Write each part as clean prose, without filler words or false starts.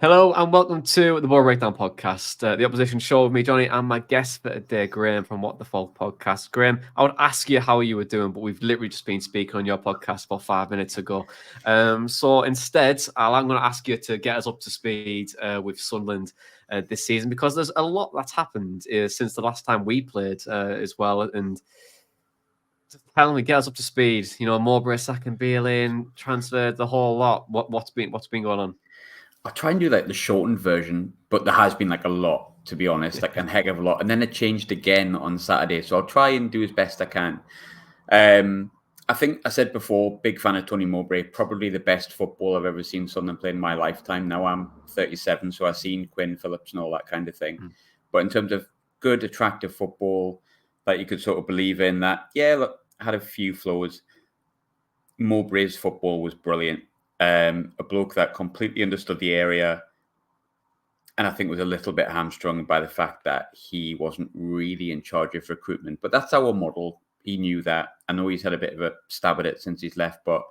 Hello and welcome to the Boro Breakdown podcast, the opposition show with me, Jonny, and my guest for today, Graham from What the Folk podcast. Graham, I would ask you how you were doing, but we've literally just been speaking on your podcast about 5 minutes ago. So instead, I'm going to ask you to get us up to speed with Sunderland this season, because there's a lot that's happened since the last time we played as well. And just tell me, get us up to speed. You know, Mowbray sacking Beale in, transferred, the whole lot. What's been going on? I'll try and do like the shortened version, but there has been like a lot, to be honest, like a heck of a lot. And then it changed again on Saturday. So I'll try and do as best I can. I think I said before, big fan of Tony Mowbray, probably the best football I've ever seen Sunderland play in my lifetime. Now I'm 37, so I've seen Quinn Phillips and all that kind of thing. But in terms of good, attractive football that you could sort of believe in, that, yeah, look, had a few flaws. Mowbray's football was brilliant. A bloke that completely understood the area, and I think was a little bit hamstrung by the fact that he wasn't really in charge of recruitment. But that's our model. He knew that. I know he's had a bit of a stab at it since he's left, but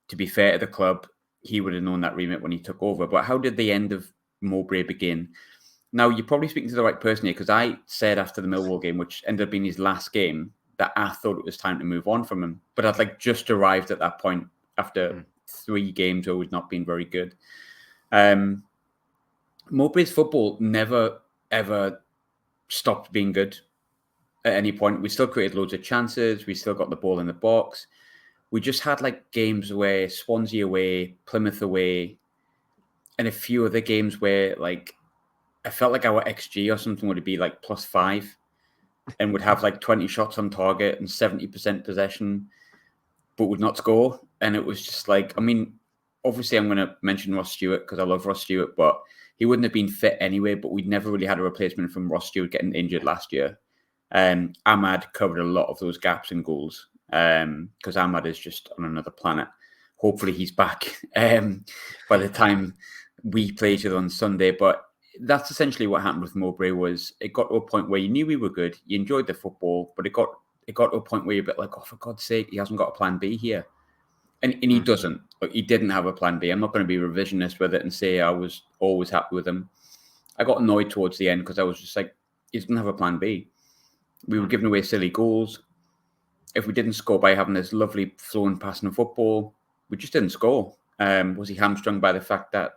to be fair to the club, he would have known that remit when he took over. But how did the end of Mowbray begin? Now, you're probably speaking to the right person here, because I said after the Millwall game, which ended up being his last game, that I thought it was time to move on from him. But I'd just arrived at that point after 3 games where we'd not been very good. Mowbray's football never, ever stopped being good at any point. We still created loads of chances. We still got the ball in the box. We just had games where Swansea away, Plymouth away, and a few other games where I felt like our XG or something would be +5 and would have 20 shots on target and 70% possession, but would not score. And it was just obviously I'm going to mention Ross Stewart because I love Ross Stewart, but he wouldn't have been fit anyway, but we'd never really had a replacement from Ross Stewart getting injured last year. Ahmad covered a lot of those gaps in goals because Ahmad is just on another planet. Hopefully he's back by the time we play each other on Sunday. But that's essentially what happened with Mowbray. Was it got to a point where you knew we were good, you enjoyed the football, but it got to a point where you're a bit like, oh, for God's sake, he hasn't got a plan B here. And he doesn't. He didn't have a plan B. I'm not going to be revisionist with it and say I was always happy with him. I got annoyed towards the end because I was just like, he doesn't have a plan B. We were giving away silly goals. If we didn't score by having this lovely flowing passing football, we just didn't score. Was he hamstrung by the fact that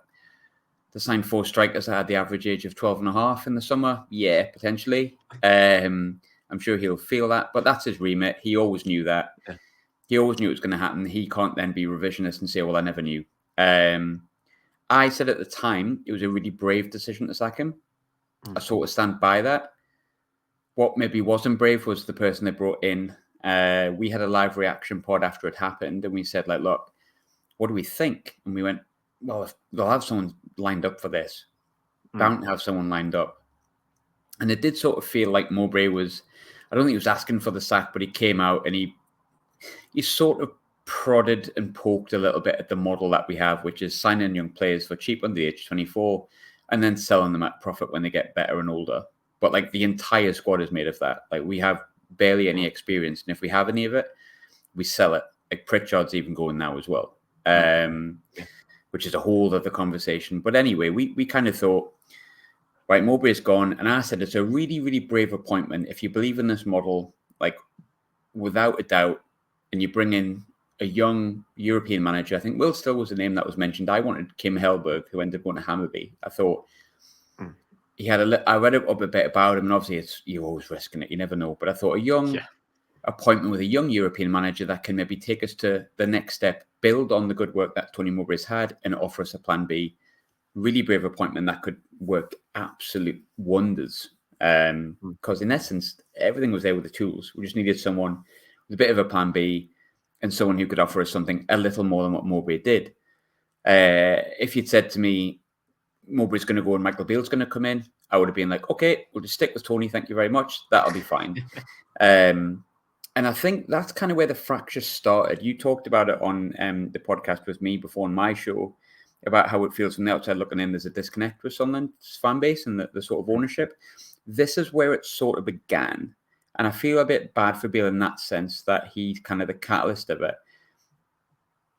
they signed 4 strikers that had the average age of 12 and a half in the summer? Yeah, potentially. I'm sure he'll feel that, but that's his remit. He always knew that. Yeah. He always knew it was going to happen. He can't then be revisionist and say, well, I never knew. I said at the time, it was a really brave decision to sack him. I sort of stand by that. What maybe wasn't brave was the person they brought in. We had a live reaction pod after it happened, and we said, look, what do we think? And we went, well, if they'll have someone lined up for this. Bound to have someone lined up. And it did sort of feel like Mowbray was, I don't think he was asking for the sack, but he came out and he sort of prodded and poked a little bit at the model that we have, which is signing young players for cheap under the age of 24 and then selling them at profit when they get better and older. But the entire squad is made of that. We have barely any experience. And if we have any of it, we sell it. Pritchard's even going now as well, which is a whole other conversation. But anyway, we kind of thought, right, Mowbray's gone. And I said, it's a really, really brave appointment. If you believe in this model, without a doubt, and you bring in a young European manager, I think Will Still was the name that was mentioned. I wanted Kim Hellberg, who ended up going to Hammarby. I thought he had I read up a bit about him, and obviously you're always risking it. You never know. But I thought a young appointment with a young European manager that can maybe take us to the next step, build on the good work that Tony Mowbray's had, and offer us a plan B. Really brave appointment that could work absolute wonders. Because in essence, everything was there with the tools. We just needed someone with a bit of a plan B and someone who could offer us something a little more than what Mowbray did. If you'd said to me, Mowbray's going to go and Michael Beale's going to come in, I would have been like, okay, we'll just stick with Tony. Thank you very much. That'll be fine. And I think that's kind of where the fracture started. You talked about it on the podcast with me before on my show about how it feels from the outside looking in. There's a disconnect with Sunderland's fan base and the sort of ownership. This is where it sort of began. And I feel a bit bad for Beale in that sense, that he's kind of the catalyst of it.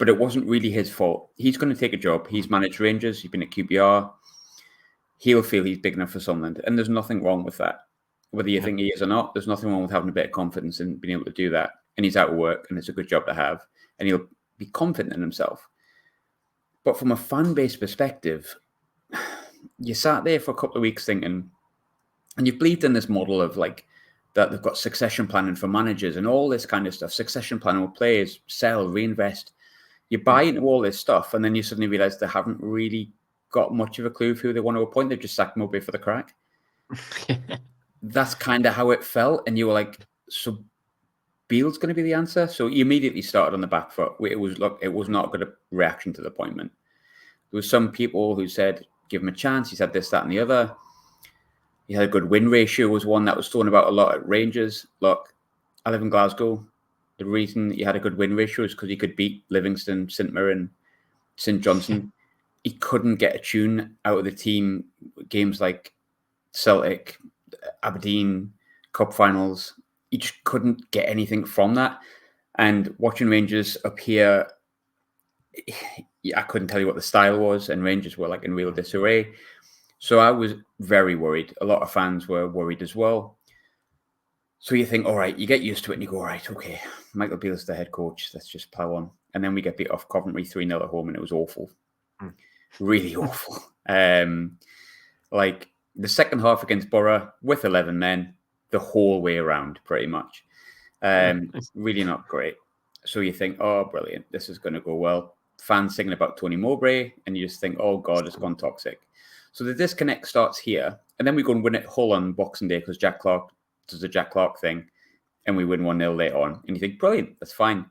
but it wasn't really his fault. He's going to take a job. He's managed Rangers. He's been at QPR. He'll feel he's big enough for Sunderland, and there's nothing wrong with that. Whether you think he is or not, there's nothing wrong with having a bit of confidence in being able to do that. And he's out of work, and it's a good job to have, and he'll be confident in himself. But from a fan base perspective, you sat there for a couple of weeks thinking, and you've believed in this model of like that they've got succession planning for managers and all this kind of stuff, succession planning with players, sell, reinvest. You buy into all this stuff, and then you suddenly realize they haven't really got much of a clue of who they want to appoint. They've just sacked Mowbray for the crack. That's kind of how it felt. And you were like, so Beale's going to be the answer? So you immediately started on the back foot. It was not a good reaction to the appointment. There was some people who said, give him a chance. He's had this, that, and the other. He had a good win ratio, was one that was thrown about a lot at Rangers. Look, I live in Glasgow. The reason he had a good win ratio is because he could beat Livingston, St Mirren, St Johnson. He couldn't get a tune out of the team. Games like Celtic, Aberdeen, Cup finals, he just couldn't get anything from that. And watching Rangers up here, I couldn't tell you what the style was, and Rangers were like in real disarray. So I was very worried. A lot of fans were worried as well. So you think, all right, you get used to it and you go, all right, okay, Michael Beale's the head coach. Let's just plow on. And then we get beat off Coventry 3-0 at home, and it was awful. Really awful. Like the second half against Boro with 11 men, the whole way around, pretty much. Really not great. So you think, oh, brilliant. This is going to go well. Fans singing about Tony Mowbray, and you just think, oh, God, it's gone toxic. So the disconnect starts here. And then we go and win at Hull on Boxing Day because Jack Clarke does the Jack Clarke thing, and we win 1-0 later on. And you think, brilliant, that's fine.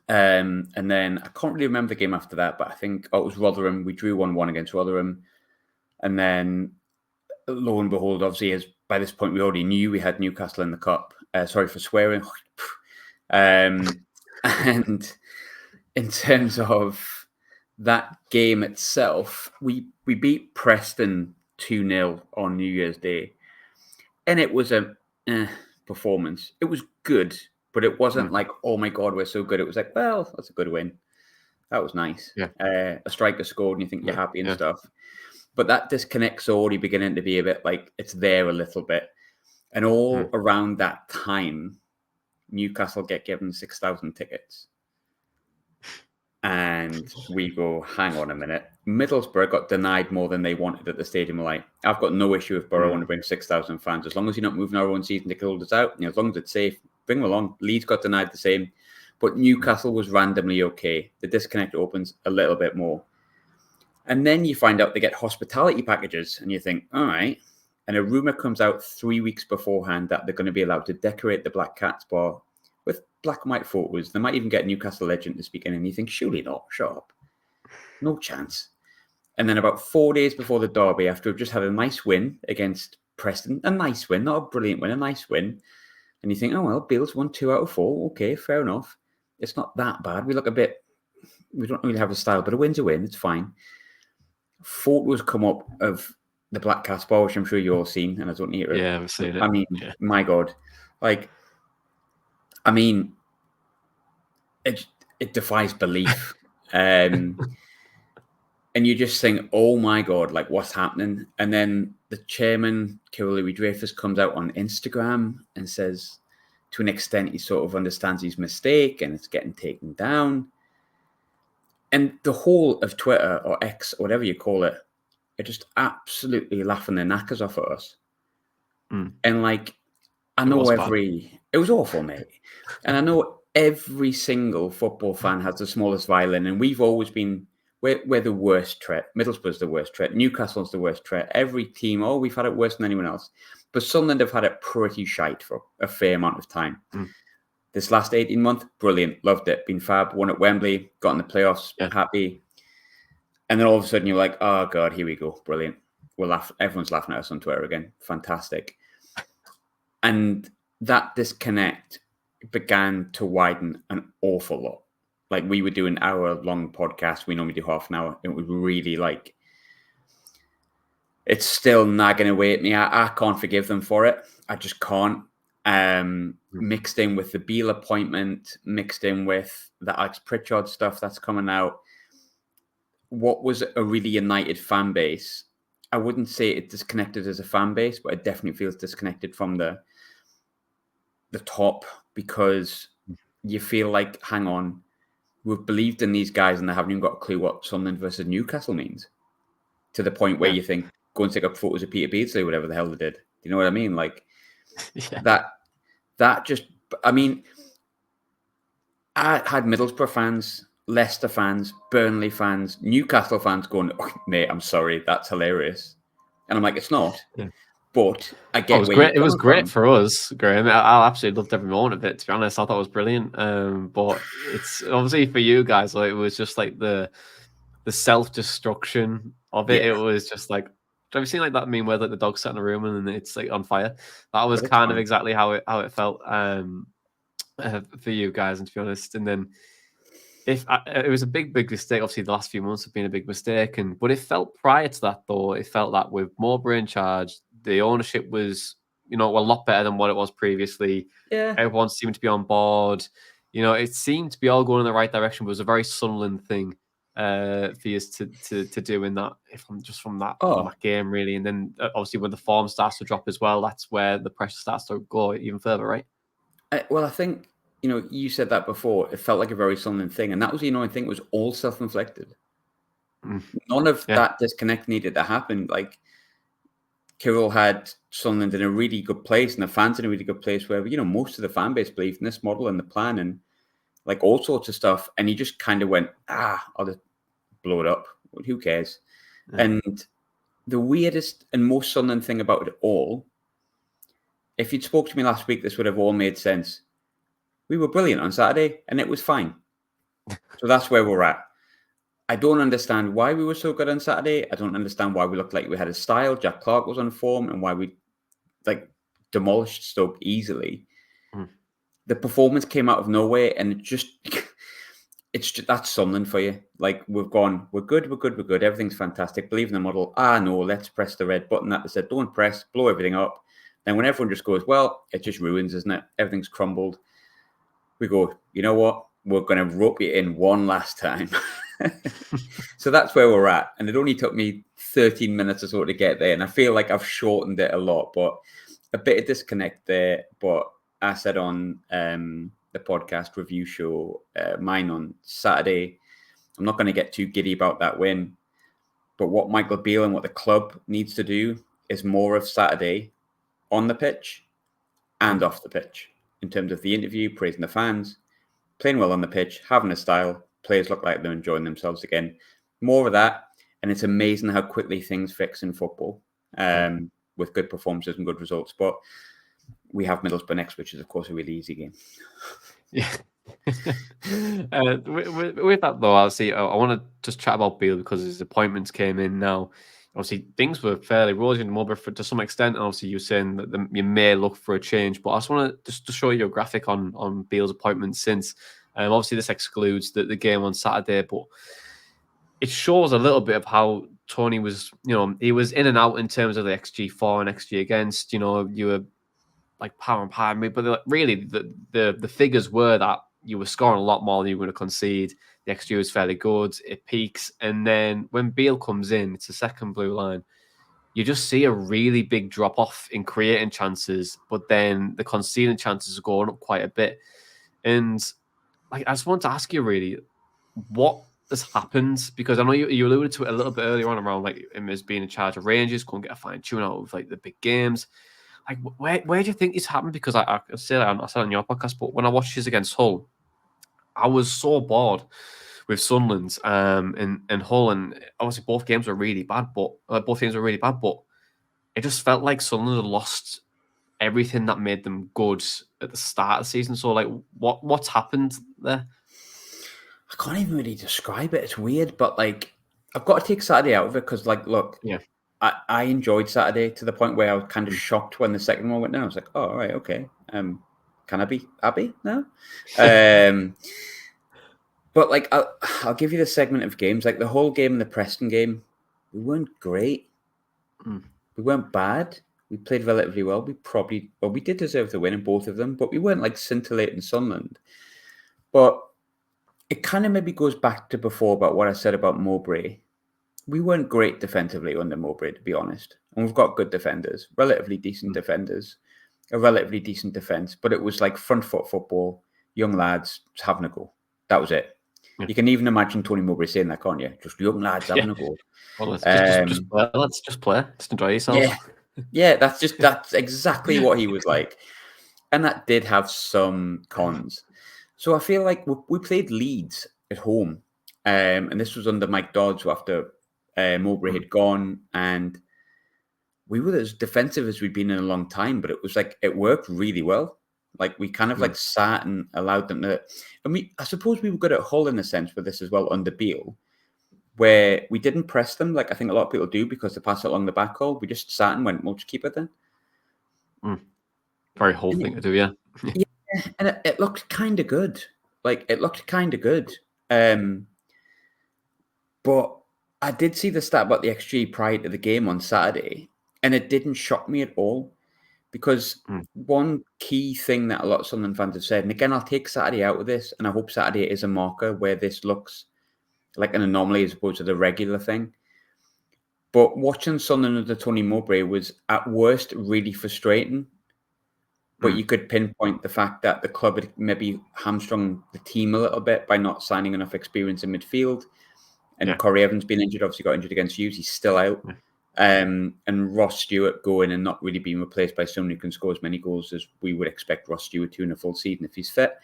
And then I can't really remember the game after that, but I think it was Rotherham. We drew 1-1 against Rotherham. And then, lo and behold, obviously, by this point, we already knew we had Newcastle in the cup. Sorry for swearing. And in terms of that game itself, we beat Preston 2-0 on New Year's Day. And it was a performance. It was good, but it wasn't like, oh my God, we're so good. It was like, well, that's a good win. That was nice. Yeah. A striker scored and you think you're happy and stuff. But that disconnect's already beginning to be a bit like it's there a little bit. And all around that time, Newcastle get given 6,000 tickets. And we go, hang on a minute. Middlesbrough got denied more than they wanted at the stadium. Like, I've got no issue with Boro want to bring 6,000 fans. As long as you're not moving our own season ticket holders out, as long as it's safe, bring them along. Leeds got denied the same. But Newcastle was randomly okay. The disconnect opens a little bit more. And then you find out they get hospitality packages. And you think, all right. And a rumour comes out 3 weeks beforehand that they're going to be allowed to decorate the Black Cats bar with black and white photos. They might even get Newcastle legend to speak in, and you think, surely not, shut up. No chance. And then about 4 days before the derby, after we've just had a nice win against Preston, a nice win, not a brilliant win, a nice win, and you think, oh, well, Beale's won 2 out of 4. Okay, fair enough. It's not that bad. We look a bit, we don't really have a style, but a win's a win. It's fine. Photos come up of the Black Cats bar, which I'm sure you've all seen, and I don't need it. Yeah, I've seen it. I mean, my God. Like, I mean, it defies belief. And you just think, oh my God, like what's happening? And then the chairman, Kirill Dreyfus, comes out on Instagram and says, to an extent, he sort of understands his mistake and it's getting taken down. And the whole of Twitter or X, or whatever you call it, are just absolutely laughing their knackers off at us. And like, I know it was awful, mate. And I know every single football fan has the smallest violin, and we've always been, we're the worst threat. Middlesbrough's the worst threat. Newcastle's the worst threat. Every team, we've had it worse than anyone else. But Sunderland have had it pretty shite for a fair amount of time. This last 18 months, brilliant. Loved it. Been fab. Won at Wembley. Got in the playoffs. Happy. And then all of a sudden you're like, oh God, here we go. Brilliant. We'll laugh. Everyone's laughing at us on Twitter again. Fantastic. And that disconnect began to widen an awful lot. Like, we were doing an hour-long podcast. We normally do half an hour. It was really like, it's still nagging away at me. I can't forgive them for it. I just can't. mixed in with the Beale appointment, mixed in with the Alex Pritchard stuff that's coming out. What was a really united fan base? I wouldn't say it disconnected as a fan base, but it definitely feels disconnected from the top, because you feel like, hang on, we've believed in these guys and they haven't even got a clue what Sunderland versus Newcastle means, to the point where you think, go and take up photos of Peter Beardsley, whatever the hell they did. Do you know what I mean? Like, that just, I mean, I had Middlesbrough fans, Leicester fans, Burnley fans, Newcastle fans going, oh, mate, I'm sorry, that's hilarious. And I'm like, it's not. Yeah. But I get it was great. It was great for us, Graham. I absolutely loved every moment of it. To be honest, I thought it was brilliant. But it's obviously for you guys, like, it was just like the self-destruction of it. Yeah. It was just like, have you seen like that meme where like the dog sat in a room and it's like on fire? That was kind of exactly how it felt for you guys. And to be honest, and then it was a big mistake. Obviously, the last few months have been a big mistake, but it felt prior to that though. It felt that with Mowbray in charge, the ownership was, a lot better than what it was previously. Yeah, everyone seemed to be on board. It seemed to be all going in the right direction. But it was a very Sunderland thing for you to do in that, from that game, really. And then obviously when the form starts to drop as well, that's where the pressure starts to go even further, right? Well, I think, you said that before. It felt like a very Sunderland thing, and that was the annoying thing. It was all self-inflicted. None of that disconnect needed to happen. Like, Kirill had Sunderland in a really good place, and the fans in a really good place, where most of the fan base believed in this model and the plan, and like all sorts of stuff. And he just kind of went, I'll just blow it up. Who cares? Yeah. And the weirdest and most Sunderland thing about it all, if you'd spoke to me last week, this would have all made sense. We were brilliant on Saturday, and it was fine. So that's where we're at. I don't understand why we were so good on Saturday. I don't understand why we looked like we had a style. Jack Clarke was on form, and why we demolished Stoke easily. The performance came out of nowhere, and it's just that's Sunderland for you. Like, we're good. Everything's fantastic. Believe in the model. No, let's press the red button that they said don't press. Blow everything up. Then when everyone just goes, well, it just ruins, isn't it? Everything's crumbled. We go, you know what? We're going to rope you in one last time. So that's where we're at. And it only took me 13 minutes or so to get there. And I feel like I've shortened it a lot, but a bit of disconnect there. But I said on the podcast review show, mine on Saturday, I'm not going to get too giddy about that win. But what Michael Beale and what the club needs to do is more of Saturday on the pitch and off the pitch, in terms of the interview, praising the fans, playing well on the pitch, having a style, players look like they're enjoying themselves again. More of that, and it's amazing how quickly things fix in football with good performances and good results. But we have Middlesbrough next, which is, of course, a really easy game. Yeah. With that, though, obviously, I want to just chat about Beale because his appointments came in now. Obviously, things were fairly rosy in Mowbray to some extent. And obviously, you're saying that you may look for a change. But I just want to just show you a graphic on Beale's appointment since. Obviously, this excludes the game on Saturday, but it shows a little bit of how Tony was, he was in and out in terms of the XG for and XG against. You were like power and power, but really the figures were that you were scoring a lot more than you were going to concede. The XG was fairly good. It peaks. And then when Beale comes in, it's the second blue line. You just see a really big drop off in creating chances, but then the conceding chances are going up quite a bit. And I just want to ask you really, what has happened? Because I know you alluded to it a little bit earlier on around like him as being in charge of Rangers, couldn't get a fine tune out of like the big games. Like, where do you think this happened? Because I said on your podcast, but when I watched this against Hull, I was so bored with Sunderland and Hull, and obviously both games were really bad, but it just felt like Sunderland had lost everything that made them good at the start of the season. So, like, what's happened there? I can't even really describe it. It's weird, but like, I've got to take Saturday out of it because, like, look, I enjoyed Saturday to the point where I was kind of shocked when the second one went down. I was like, oh, all right, okay. Can I be happy now? But like, I'll give you the segment of games. Like the whole game in the Preston game, we weren't great. We weren't bad. We played relatively well. We did deserve the win in both of them, but we weren't like scintillating Sunderland. But it kind of maybe goes back to before about what I said about Mowbray. We weren't great defensively under Mowbray, to be honest. And we've got good defenders, relatively decent defenders, a relatively decent defence. But it was like front foot football, young lads having a go. That was it. You can even imagine Tony Mowbray saying that, can't you? Just young lads having a go. Well, let's just play. Let's just play. Just enjoy yourself. Yeah, that's exactly what he was like. And that did have some cons. So I feel like we played Leeds at home. And this was under Mike Dodds after Mowbray had gone. And we were as defensive as we'd been in a long time, but it was like it worked really well. Like we kind of like sat and allowed them to. And I suppose we were good at Hull in a sense with this as well under Beale, where we didn't press them like I think a lot of people do because they pass it along the back hole. We just sat and went, we'll just keep it then. Very Hull thing to do, yeah. Yeah, and it looked kind of good. Like it looked kind of good. But I did see the stat about the XG prior to the game on Saturday, and it didn't shock me at all. Because one key thing that a lot of Sunderland fans have said, and again, I'll take Saturday out of this, and I hope Saturday is a marker where this looks like an anomaly as opposed to the regular thing. But watching Sunderland under Tony Mowbray was at worst really frustrating. But you could pinpoint the fact that the club had maybe hamstrung the team a little bit by not signing enough experience in midfield. And Corey Evans being injured, obviously got injured against Hughes. He's still out. And Ross Stewart going and not really being replaced by someone who can score as many goals as we would expect Ross Stewart to in a full season if he's fit.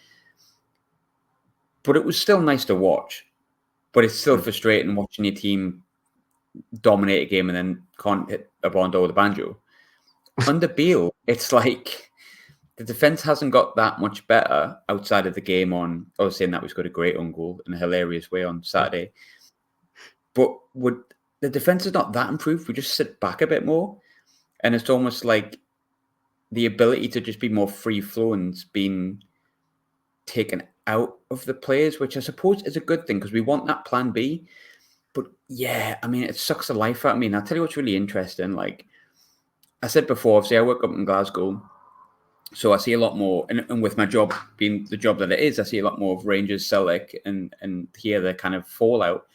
But it was still nice to watch. But it's still frustrating watching your team dominate a game and then can't hit a bondo with a banjo. Under Beale, it's like the defence hasn't got that much better outside of the game on. I was saying that we've got a great own goal in a hilarious way on Saturday. But the defence is not that improved. We just sit back a bit more. And it's almost like the ability to just be more free-flowing's been taken out of the players, which I suppose is a good thing because we want that plan B. But yeah, I mean, it sucks the life out of me. And I'll tell you what's really interesting. Like I said before, obviously I work up in Glasgow. So I see a lot more, and with my job being the job that it is, I see a lot more of Rangers, Celtic, and hear the kind of fallout.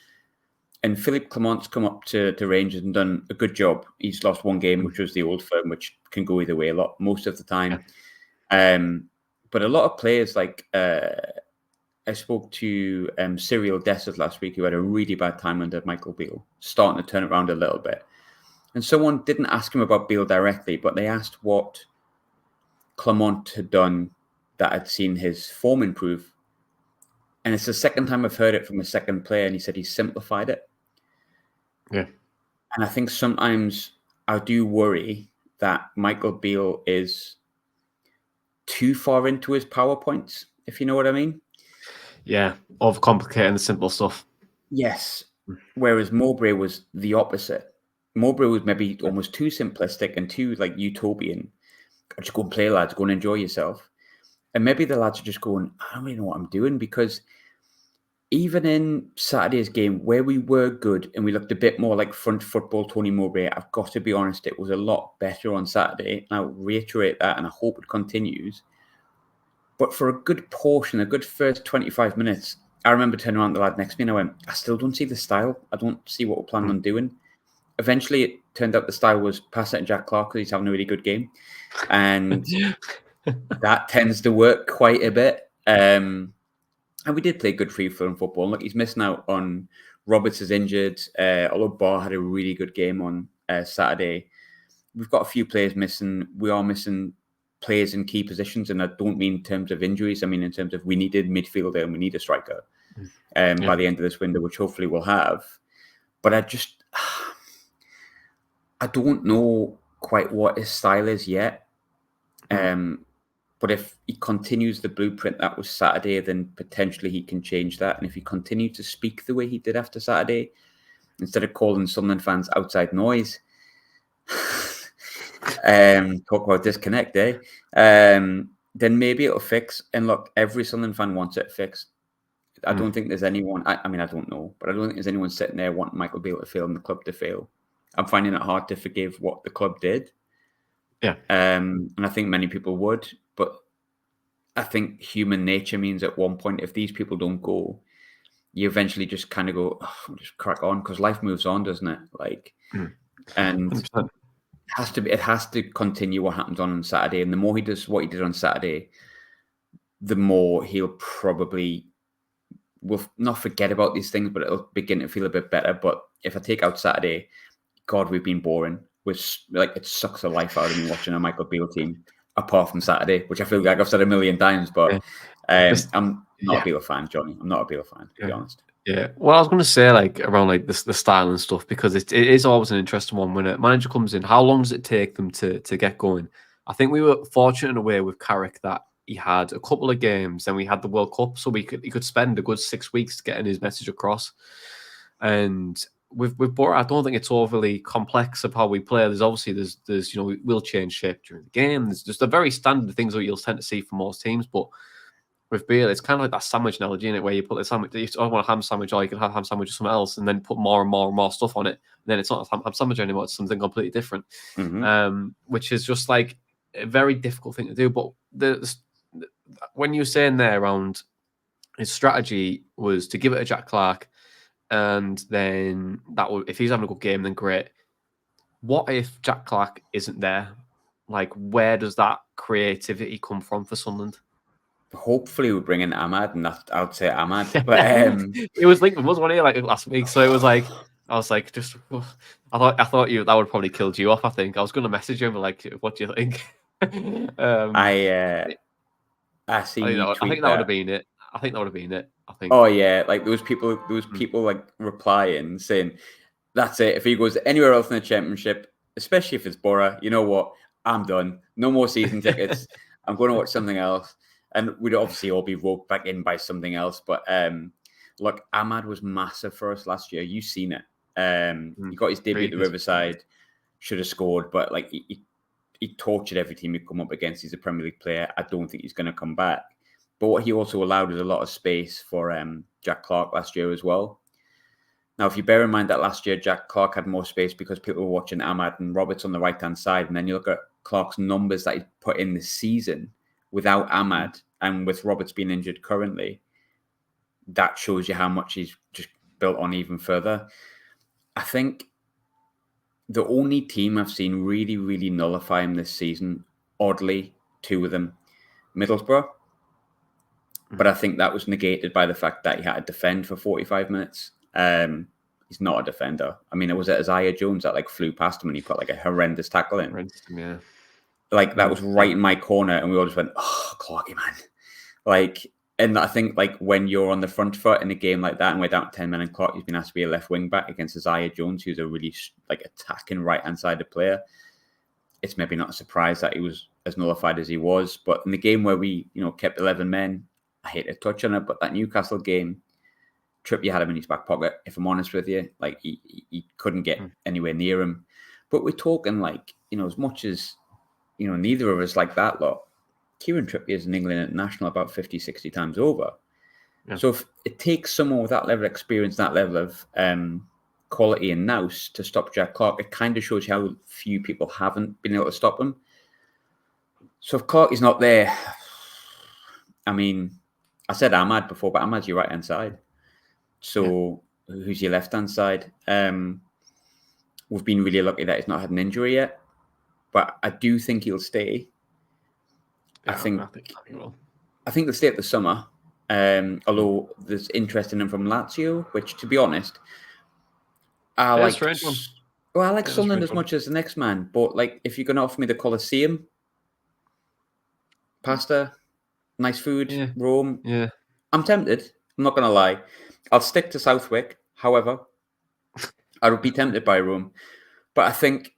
And Philippe Clement's come up to Rangers and done a good job. He's lost one game, which was the Old Firm, which can go either way most of the time. But a lot of players, like I spoke to Cyril Dessers last week, who had a really bad time under Michael Beale, starting to turn it around a little bit. And someone didn't ask him about Beale directly, but they asked what Clement had done that had seen his form improve. And it's the second time I've heard it from a second player, and he said he simplified it. Yeah. And I think sometimes I do worry that Michael Beale is too far into his PowerPoints, if you know what I mean. Yeah, overcomplicating the simple stuff. Yes. Whereas Mowbray was the opposite. Mowbray was maybe almost too simplistic and too like utopian. Just go and play, lads, go and enjoy yourself. And maybe the lads are just going, I don't really know what I'm doing, because even in Saturday's game where we were good and we looked a bit more like front football Tony Mowbray, I've got to be honest, it was a lot better on Saturday. And I'll reiterate that and I hope it continues. But for a good portion, a good first 25 minutes, I remember turning around to the lad next to me and I went, I still don't see the style. I don't see what we're planning on doing. Eventually, it turned out the style was pass it to Jack Clarke because he's having a really good game. And that tends to work quite a bit. And we did play good free-flowing football. And look, he's missing out on Roberts is injured. Although Barr had a really good game on Saturday. We've got a few players missing. We are missing players in key positions. And I don't mean in terms of injuries. I mean in terms of we needed midfielder and we need a striker by the end of this window, which hopefully we'll have. But I don't know quite what his style is yet. But if he continues the blueprint that was Saturday, then potentially he can change that. And if he continues to speak the way he did after Saturday, instead of calling Sunderland fans outside noise, talk about disconnect, then maybe it'll fix. And look, every Sunderland fan wants it fixed. I don't think there's anyone, I mean, I don't know, but I don't think there's anyone sitting there wanting Michael Beale to fail and the club to fail. I'm finding it hard to forgive what the club did. Yeah. And I think many people would, but I think human nature means at one point, if these people don't go, you eventually just kind of go, oh, just crack on, because life moves on, doesn't it? Like, and 100%. it has to continue what happens on Saturday. And the more he does what he did on Saturday, the more he'll probably will not forget about these things, but it'll begin to feel a bit better. But if I take out Saturday, God, we've been boring. Which, like, it sucks the life out of me watching a Michael Beale team, apart from Saturday, which I feel like I've said a million times. But This- I'm not yeah. a Beale fan, Jonny. I'm not a Beale fan, to be honest. Yeah. Well, I was going to say, like, around like the style and stuff, because it is always an interesting one when a manager comes in. How long does it take them to get going? I think we were fortunate in a way with Carrick that he had a couple of games, then we had the World Cup, so he could spend a good 6 weeks getting his message across. And with Boro, I don't think it's overly complex of how we play. There's obviously there's we'll change shape during the game. There's just the very standard things that you'll tend to see from most teams, but with Beale, it's kind of like that sandwich analogy in it, where you put the sandwich, you want a ham sandwich, or you can have ham sandwich or something else, and then put more and more and more stuff on it. And then it's not a ham sandwich anymore; it's something completely different. Which is just like a very difficult thing to do. But when you were saying there around his strategy was to give it to Jack Clarke, and then that would, if he's having a good game, then great. What if Jack Clarke isn't there? Like, where does that creativity come from for Sunderland? Hopefully we bring in Ahmad, and I would say Ahmad. But it was like, was one here like last week, so it was like, I was like, just I thought you that would probably killed you off. I think I was going to message him like, what do you think? I seen you tweet I think that would have been it. I think that would have been it. I think. Oh yeah, like there was people like replying saying, "That's it. If he goes anywhere else in the championship, especially if it's Boro, you know what? I'm done. No more season tickets. I'm going to watch something else." And we'd obviously all be roped back in by something else. But look, Ahmad was massive for us last year. You've seen it. He got his debut at the Riverside, should have scored, but like he tortured every team he'd come up against. He's a Premier League player. I don't think he's going to come back. But what he also allowed was a lot of space for Jack Clarke last year as well. Now, if you bear in mind that last year Jack Clarke had more space because people were watching Ahmad and Roberts on the right-hand side, and then you look at Clarke's numbers that he put in this season without Ahmad and with Roberts being injured currently, that shows you how much he's just built on even further. I think the only team I've seen really, really nullify him this season, oddly, two of them, Middlesbrough. But I think that was negated by the fact that he had to defend for 45 minutes. He's not a defender. I mean, it was Isaiah Jones that like flew past him and he put like a horrendous tackle in. Yeah. Like that was right in my corner, and we all just went, "Oh, Clarke, man!" Like, and I think like when you're on the front foot in a game like that, and we're down 10 men, and Clarke has been asked to be a left wing back against Isaiah Jones, who's a really like attacking right hand sided player. It's maybe not a surprise that he was as nullified as he was. But in the game where we, kept 11 men. I hate to touch on it, but that Newcastle game, Trippier had him in his back pocket, if I'm honest with you. Like, he couldn't get anywhere near him. But we're talking, like, as much as, neither of us like that lot, Kieran Trippier is an England international about 50, 60 times over. Yeah. So if it takes someone with that level of experience, that level of quality and nous to stop Jack Clarke, it kind of shows you how few people haven't been able to stop him. So if Clarke is not there, I mean, I said Ahmad before, but Ahmad's your right-hand side. So who's your left-hand side? We've been really lucky that he's not had an injury yet, but I do think he'll stay. Yeah, I think he will. I think they'll stay at the summer, although there's interest in him from Lazio, which, to be honest, I like Sunderland as much as the next man. But like, if you're going to offer me the Colosseum, pasta, nice food, Rome. Yeah. I'm tempted. I'm not going to lie. I'll stick to Southwick. However, I would be tempted by Rome. But I think,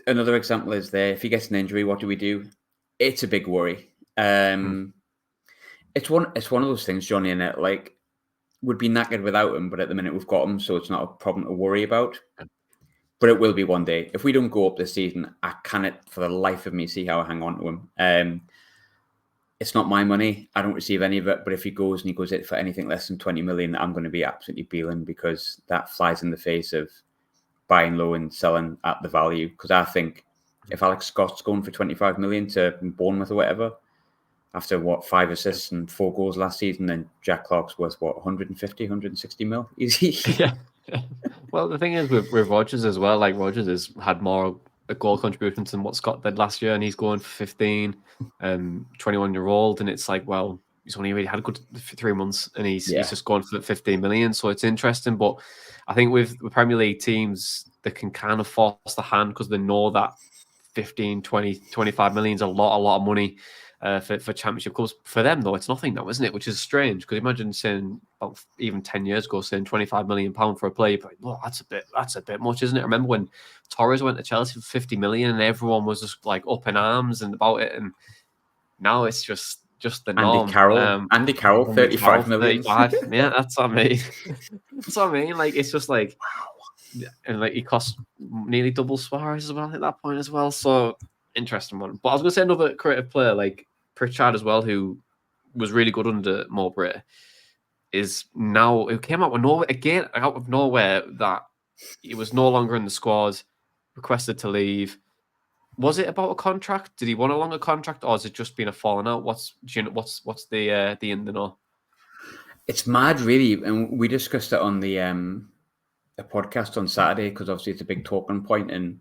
another example is there. If he gets an injury, what do we do? It's a big worry. It's one of those things, Jonny, and it like would be knackered without him, but at the minute we've got him, so it's not a problem to worry about. But it will be one day. If we don't go up this season, I cannot for the life of me see how I hang on to him. It's not my money. I don't receive any of it. But if he goes it for anything less than 20 million, I'm going to be absolutely beeling, because that flies in the face of buying low and selling at the value. Because I think if Alex Scott's going for 25 million to Bournemouth or whatever, after 5 assists and 4 goals last season, then Jack Clarke's worth 150, 160 mil? Easy. Yeah. Well, the thing is with Rodgers as well, like Rodgers has had more goal contributions than what Scott did last year, and he's going for 15, 21-year-old, and it's like, well, he's only really had a good 3 months, and he's just going for 15 million, so it's interesting. But I think with the Premier League teams, they can kind of force the hand because they know that 15, 20, 25 million is a lot of money for Championship clubs. For them, though, it's nothing now, isn't it? Which is strange, because imagine saying, about even 10 years ago, saying £25 million for a player, but well, that's a bit much, isn't it? I remember when Torres went to Chelsea for 50 million and everyone was just like up in arms and about it, and now it's just the norm. Andy Carroll, 35 million. 35. Yeah, that's what I mean. That's what I mean. Like, it's just like, and like he cost nearly double Suarez as well at that point as well. So interesting one. But I was going to say another creative player like Pritchard as well, who was really good under Mowbray, is now, who came out of nowhere that he was no longer in the squad, requested to leave. Was it about a contract? Did he want a longer contract, or has it just been a falling out? What's the in the know? It's mad, really, and we discussed it on the podcast on Saturday, because obviously it's a big talking point, and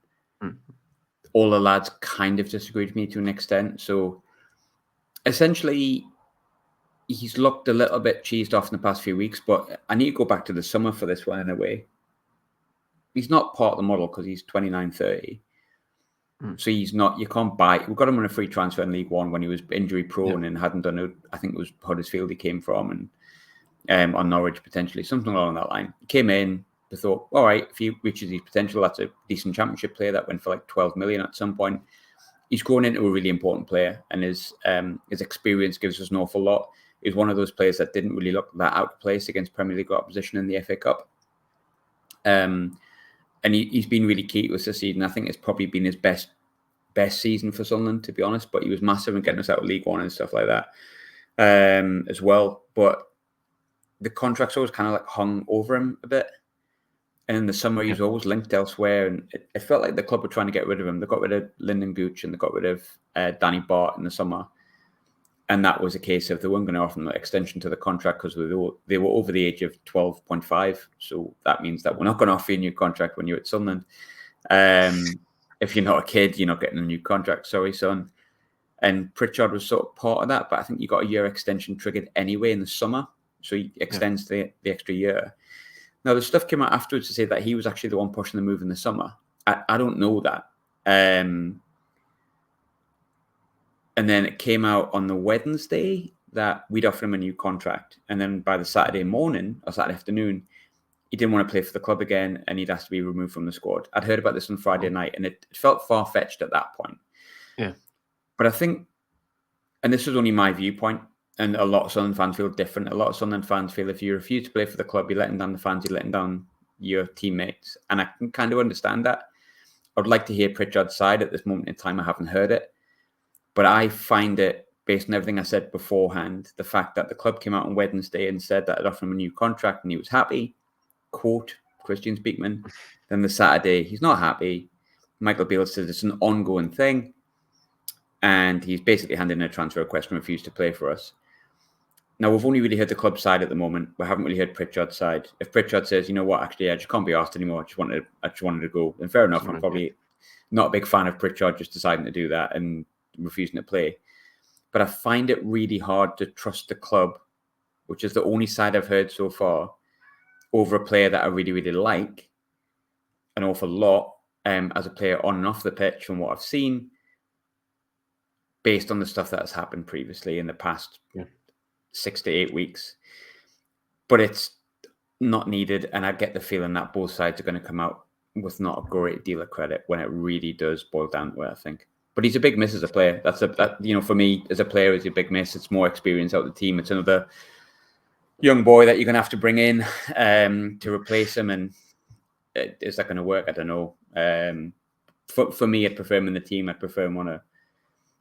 all the lads kind of disagreed with me to an extent. So essentially, he's looked a little bit cheesed off in the past few weeks, but I need to go back to the summer for this one in a way. He's not part of the model because he's 29, 30. So he's not, you can't buy, we got him on a free transfer in League One when he was injury prone and hadn't done it. I think it was Huddersfield he came from, and on Norwich potentially, something along that line. He came in, they thought, all right, if he reaches his potential, that's a decent Championship player that went for like 12 million at some point. He's grown into a really important player, and his experience gives us an awful lot. He's one of those players that didn't really look that out of place against Premier League opposition in the FA Cup. And he's been really key to us this season. I think it's probably been his best season for Sunderland, to be honest. But he was massive in getting us out of League One and stuff like that as well. But the contract's always kind of like hung over him a bit. And in the summer, he was always linked elsewhere. And it felt like the club were trying to get rid of him. They got rid of Lyndon Gooch and they got rid of Danny Bart in the summer. And that was a case of they weren't going to offer him an extension to the contract because they were over the age of 12.5. So that means that we're not going to offer you a new contract when you're at Sunderland. If you're not a kid, you're not getting a new contract. Sorry, son. And Pritchard was sort of part of that. But I think you got a year extension triggered anyway in the summer. So he extends the extra year. Now, the stuff came out afterwards to say that he was actually the one pushing the move in the summer. I don't know that. And then it came out on the Wednesday that we'd offer him a new contract. And then by the Saturday morning or Saturday afternoon, he didn't want to play for the club again and he'd asked to be removed from the squad. I'd heard about this on Friday night and it felt far-fetched at that point. Yeah. But I think, and this was only my viewpoint, and a lot of Sunderland fans feel different. A lot of Sunderland fans feel if you refuse to play for the club, you're letting down the fans, you're letting down your teammates. And I can kind of understand that. I'd like to hear Pritchard's side at this moment in time. I haven't heard it. But I find it, based on everything I said beforehand, the fact that the club came out on Wednesday and said that I'd offered him a new contract and he was happy, quote, Christian Speakman. Then the Saturday, he's not happy. Michael Beale says it's an ongoing thing. And he's basically handed in a transfer request and refused to play for us. Now, we've only really heard the club side at the moment. We haven't really heard Pritchard's side. If Pritchard says, you know what, actually, I just can't be asked anymore. I just wanted to go. And fair enough, I'm probably not a big fan of Pritchard just deciding to do that and refusing to play. But I find it really hard to trust the club, which is the only side I've heard so far, over a player that I really, really like an awful lot as a player on and off the pitch from what I've seen, based on the stuff that has happened previously in the past 6 to 8 weeks. But it's not needed, and I get the feeling that both sides are going to come out with not a great deal of credit when it really does boil down to it, I think. But he's a big miss as a player. For me, as a player, he's a big miss. It's more experience out of the team. It's another young boy that you're going to have to bring in to replace him. And is that going to work? I don't know. For me, I'd prefer him in the team. I'd prefer him on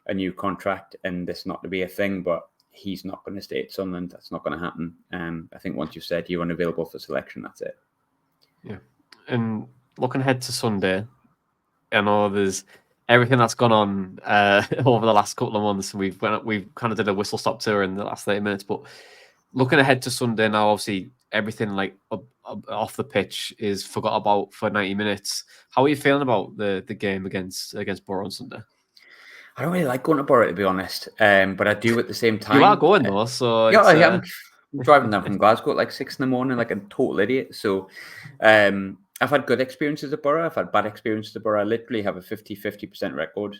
a new contract and this not to be a thing. But he's not going to stay at Sunderland. That's not going to happen. I think once you've said you're unavailable for selection, that's it. Yeah. And looking ahead to Sunday, I know there's everything that's gone on over the last couple of months. We've kind of did a whistle stop tour in the last 30 minutes, but looking ahead to Sunday now, obviously everything like off the pitch is forgot about for 90 minutes. How are you feeling about the game against Boro on Sunday? I don't really like going to Boro, to be honest, but I do at the same time. You are going though, so yeah, it's, I'm driving down from Glasgow at like 6 in the morning, like a total idiot. So I've had good experiences at Boro. I've had bad experiences at Boro. I literally have a 50% record.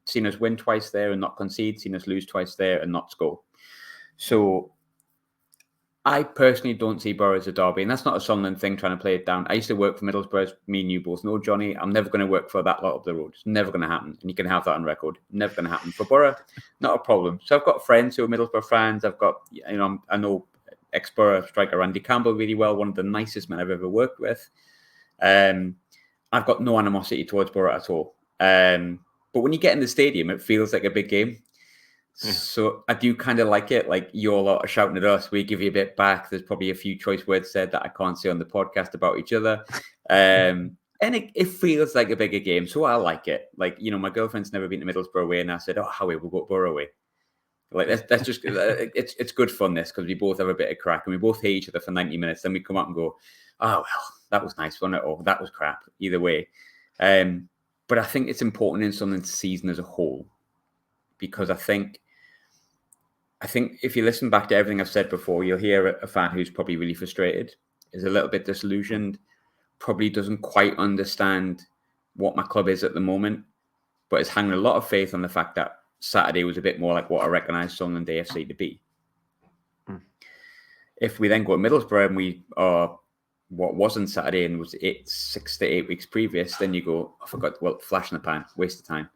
Seen us win twice there and not concede. Seen us lose twice there and not score. So I personally don't see Boro as a derby, and that's not a Sunderland thing trying to play it down. I used to work for Middlesbrough, me and you both know, Jonny. I'm never going to work for that lot up the road. It's never going to happen, and you can have that on record. Never going to happen. For Boro, not a problem. So I've got friends who are Middlesbrough fans. I've got, I know ex-Boro striker Randy Campbell really well, one of the nicest men I've ever worked with. I've got no animosity towards Boro at all. But when you get in the stadium, it feels like a big game. Yeah. So I do kind of like it. Like, you all are shouting at us, we give you a bit back. There's probably a few choice words said that I can't say on the podcast about each other. And it feels like a bigger game. So I like it. Like, my girlfriend's never been to Middlesbrough away, and I said, Howie, we'll go to Boro away. Like, that's just, it's good fun, this, because we both have a bit of crack and we both hate each other for 90 minutes. Then we come up and go, oh, well, that was nice, wasn't it? Or that was crap. Either way. But I think it's important in Sunderland's season as a whole, because I think if you listen back to everything I've said before, you'll hear a fan who's probably really frustrated, is a little bit disillusioned, probably doesn't quite understand what my club is at the moment, but is hanging a lot of faith on the fact that Saturday was a bit more like what I recognise Sunderland AFC to be. If we then go to Middlesbrough and we are what wasn't Saturday and was 6 to 8 weeks previous, then you go, I forgot, well, flash in the pan, waste of time.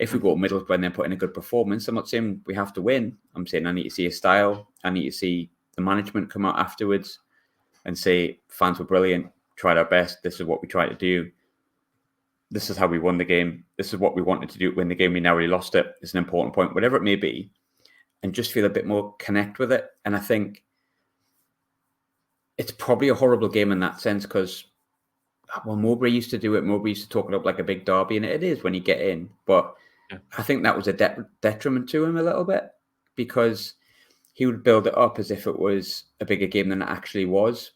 If we go to Middlesbrough and then put in a good performance, I'm not saying we have to win. I'm saying I need to see a style. I need to see the management come out afterwards and say, fans were brilliant, tried our best. This is what we tried to do. This is how we won the game. This is what we wanted to do to win the game. We narrowly lost it. It's an important point, whatever it may be, and just feel a bit more connect with it. And I think it's probably a horrible game in that sense because, well, Mowbray used to do it. Mowbray used to talk it up like a big derby, and it is when you get in. But I think that was a detriment to him a little bit, because he would build it up as if it was a bigger game than it actually was.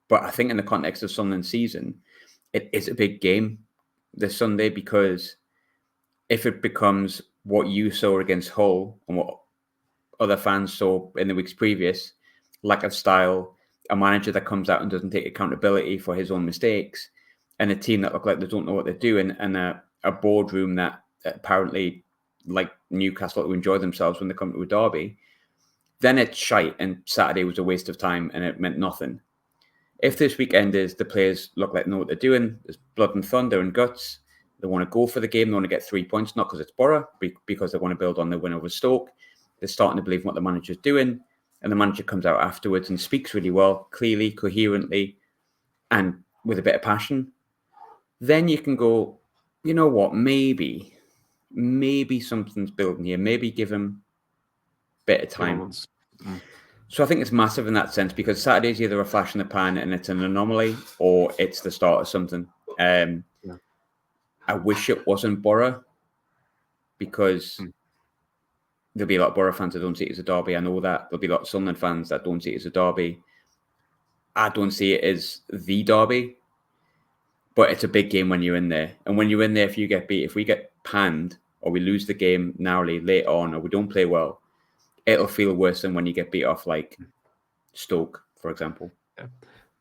But I think in the context of Sunderland's season, it is a big game this Sunday, because if it becomes what you saw against Hull and what other fans saw in the weeks previous, lack of style, a manager that comes out and doesn't take accountability for his own mistakes, and a team that look like they don't know what they're doing, and a boardroom that apparently, like Newcastle, to enjoy themselves when they come to a derby, then it's shite, and Saturday was a waste of time and it meant nothing. If this weekend is the players look like they know what they're doing, there's blood and thunder and guts, they want to go for the game, they want to get 3 points, not because it's Boro, because they want to build on the win over Stoke. They're starting to believe in what the manager's doing, and the manager comes out afterwards and speaks really well, clearly, coherently, and with a bit of passion. Then you can go, you know what, maybe something's building here. Maybe give him a bit of time. So I think it's massive in that sense, because Saturday's either a flash in the pan and it's an anomaly, or it's the start of something. I wish it wasn't Boro, because there'll be a lot of Boro fans that don't see it as a derby. I know that. There'll be a lot of Sunderland fans that don't see it as a derby. I don't see it as the derby, but it's a big game when you're in there. And when you're in there, if you get beat, if we get panned, or we lose the game narrowly late on, or we don't play well, it'll feel worse than when you get beat off like Stoke, for example. Yeah.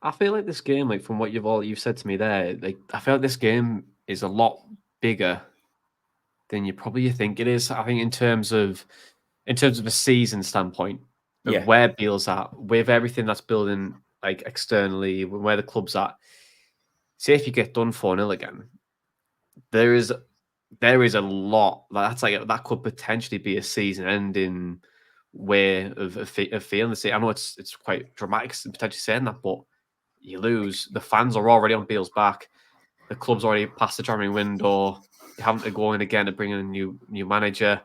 I feel like this game, like from what you've said to me there, like I feel like this game is a lot bigger than you probably think it is. I think in terms of a season standpoint of where Beale's at, with everything that's building like externally, where the club's at. Say if you get done 4-0 again, there is a lot that's like that could potentially be a season-ending way of feeling the season. I know it's quite dramatic potentially saying that, but you lose. The fans are already on Beale's back. The club's already past the January window. You haven't to go in again to bring in a new manager.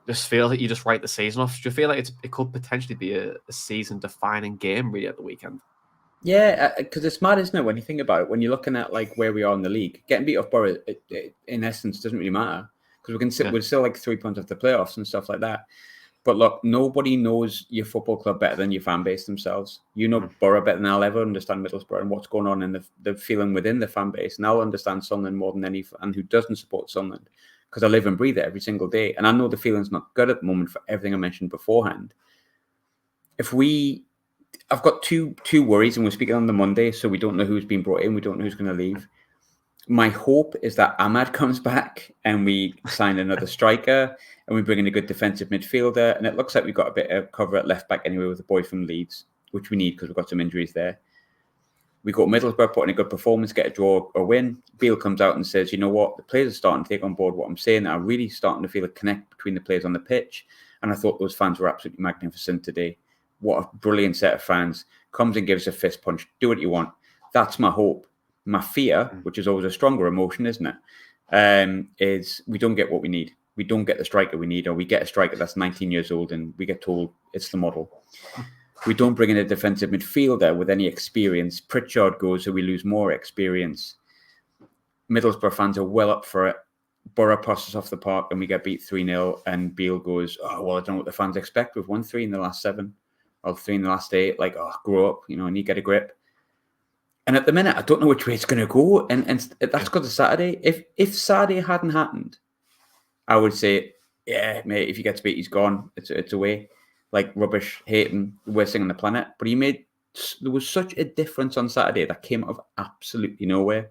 Just feel that you just write the season off. Do you feel like it could potentially be a season-defining game really at the weekend? Yeah, because it's mad, isn't it, when you think about it? When you're looking at like where we are in the league, getting beat off Boro, in essence, doesn't really matter because we're still like 3 points off the playoffs and stuff like that. But look, nobody knows your football club better than your fan base themselves. You know Boro better than I'll ever understand Middlesbrough and what's going on in the feeling within the fan base. And I'll understand Sunderland more than any fan who doesn't support Sunderland because I live and breathe it every single day. And I know the feeling's not good at the moment for everything I mentioned beforehand. I've got two worries, and we're speaking on the Monday, so we don't know who's been brought in. We don't know who's going to leave. My hope is that Ahmad comes back and we sign another striker and we bring in a good defensive midfielder. And it looks like we've got a bit of cover at left back anyway with the boy from Leeds, which we need because we've got some injuries there. We got Middlesbrough putting a good performance, get a draw or win. Beale comes out and says, you know what, the players are starting to take on board what I'm saying. I'm really starting to feel a connect between the players on the pitch. And I thought those fans were absolutely magnificent today. What a brilliant set of fans. Comes and gives a fist punch. Do what you want. That's my hope. My fear, which is always a stronger emotion, isn't it? Is we don't get what we need. We don't get the striker we need, or we get a striker that's 19 years old and we get told it's the model. We don't bring in a defensive midfielder with any experience. Pritchard goes, so we lose more experience. Middlesbrough fans are well up for it. Boro passes off the park and we get beat 3-0 and Beale goes, oh, well, I don't know what the fans expect. We've won 3 in the last 7 or 3 in the last 8. Like, oh, grow up, and you get a grip. And at the minute, I don't know which way it's going to go. And that's because of Saturday. If Saturday hadn't happened, I would say, yeah, mate, if he gets beat, he's gone. It's away. Like, rubbish, hate him, worst thing on the planet. But there was such a difference on Saturday that came out of absolutely nowhere.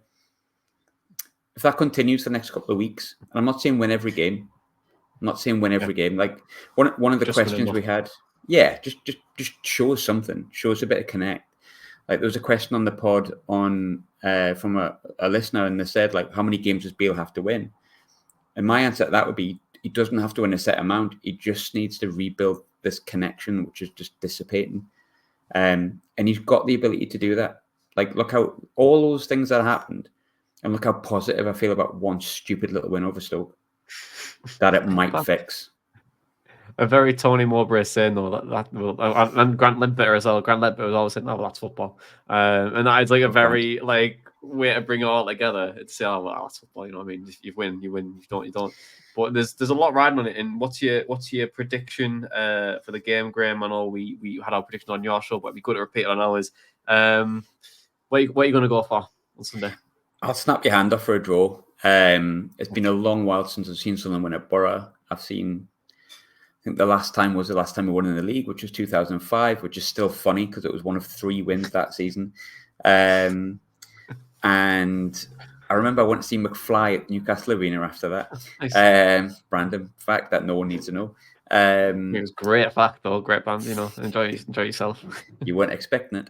If that continues for the next couple of weeks, and I'm not saying win every game. Game. Like, one of the questions we had, just show us something. Show us a bit of connect. Like, there was a question on the pod from a listener, and they said, like, how many games does Beale have to win? And my answer to that would be, he doesn't have to win a set amount. He just needs to rebuild this connection, which is just dissipating. And he's got the ability to do that. Like, look how all those things that happened, and look how positive I feel about one stupid little win over Stoke that it might fix. A very Tony Mowbray saying though that will, and Grant Ledbetter as well. Grant Ledbetter was always saying, "No, well, that's football," and that is like a very like way to bring it all together. It's that's football. You know what I mean? You win. You don't. But there's a lot riding on it. And what's your prediction for the game, Graham? I know we had our prediction on your show, but it'd be good to repeat it on ours. What are you going to go for on Sunday? I'll snap your hand off for a draw. It's been a long while since I've seen someone win at Boro. I think the last time we won in the league, which was 2005, which is still funny because it was one of 3 wins that season. And I remember I went to see McFly at Newcastle Arena after that. Nice. Random fact that no one needs to know. It was great fact though, great band. Enjoy yourself. You weren't expecting it.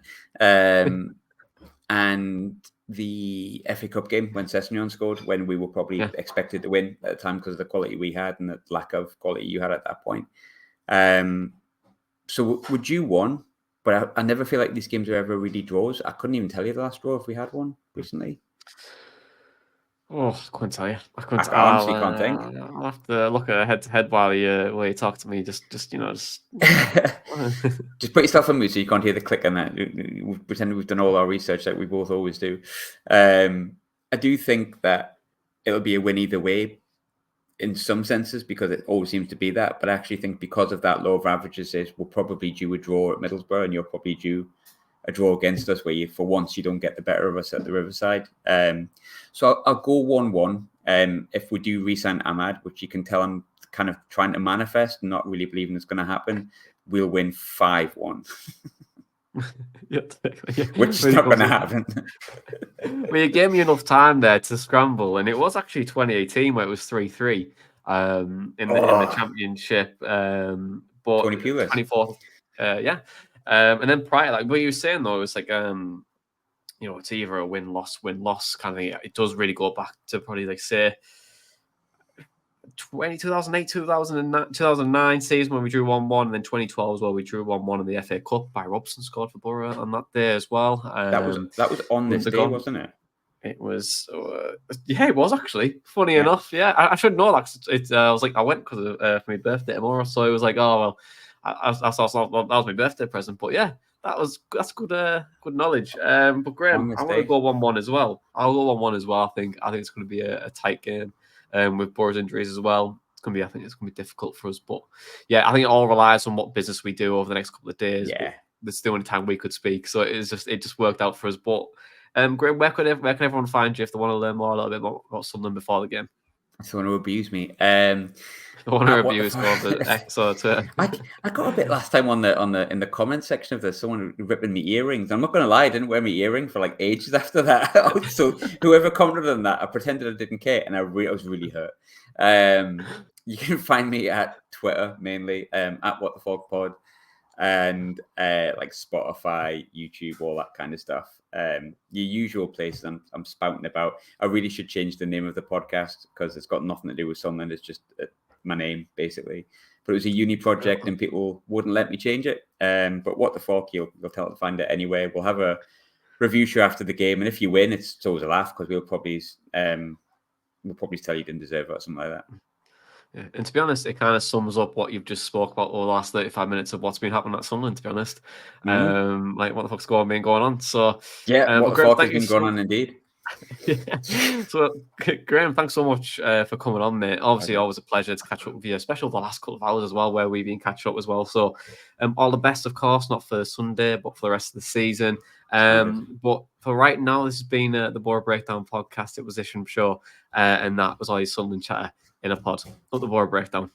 And the FA Cup game when Sessegnon scored, when we were probably expected to win at the time because of the quality we had and the lack of quality you had at that point. So would you won? But I never feel like these games are ever really draws. I couldn't even tell you the last draw if we had one recently. Oh, I couldn't tell you. I honestly can't think. I'll have to look at head to head while you talk to me. Just just put yourself on mute so you can't hear the click on that. We pretend we've done all our research like we both always do. I do think that it'll be a win either way in some senses because it always seems to be that. But I actually think because of that law of averages we're probably due a draw at Middlesbrough and you're probably due a draw against us where for once you don't get the better of us at the Riverside. So I'll go 1-1. If we do re-sign Ahmad, which you can tell I'm kind of trying to manifest and not really believing it's going to happen, we'll win 5-1. Which is not going to happen. Well, you gave me enough time there to scramble, and it was actually 2018 where it was 3-3 in the championship. But 24th, and then prior, like what you were saying though, it was like it's either a win loss kind of thing. It does really go back to probably like say 2008, 2009 season when we drew 1-1, and then 2012 as well. We drew 1-1 in the FA Cup. By Robson scored for Boro on that day as well. That was on this day, wasn't it? It was, it was actually. Funny enough, I should know that. I was like, I went because for my birthday tomorrow, so it was like, oh well, I saw that was my birthday present. But yeah, that's good knowledge. But Graham, I want to go 1-1 as well. I'll go 1-1 as well. I think it's going to be a tight game. With Boro's injuries as well. I think it's going to be difficult for us. But yeah, I think it all relies on what business we do over the next couple of days. Yeah. But this is the only time we could speak, so it just worked out for us. But Graham, where can everyone find you if they want to learn a little bit more about Sunderland before the game? If they want to abuse me, I want to abuse over X or Twitter. I got a bit last time in the comment section of this. Someone ripping me earrings. I'm not going to lie, I didn't wear my earring for like ages after that. So whoever commented on that, I pretended I didn't care, and I was really hurt. You can find me at Twitter mainly, at What the Fog Pod, and like Spotify, YouTube, all that kind of stuff. Your usual places I'm spouting about. I really should change the name of the podcast because it's got nothing to do with Sunderland. It's just my name, basically. But it was a uni project and people wouldn't let me change it. But What the Fuck, you'll tell to find it anyway. We'll have a review show after the game, and if you win, it's always a laugh because we'll probably tell you didn't deserve it or something like that. Yeah. And to be honest, it kind of sums up what you've just spoke about over the last 35 minutes of what's been happening at Sunderland, to be honest. Like, what the fuck's been going on? So, yeah, what the fuck has been going on indeed. Yeah. So, Graham, thanks so much for coming on, mate. Obviously, always a pleasure to catch up with you, especially the last couple of hours as well, where we've been catching up as well. So, all the best, of course, not for Sunday, but for the rest of the season. But for right now, this has been the Boro Breakdown podcast. It was Isham Show, and that was all your Sunderland chatter in a pod. Up the Boro Breakdown.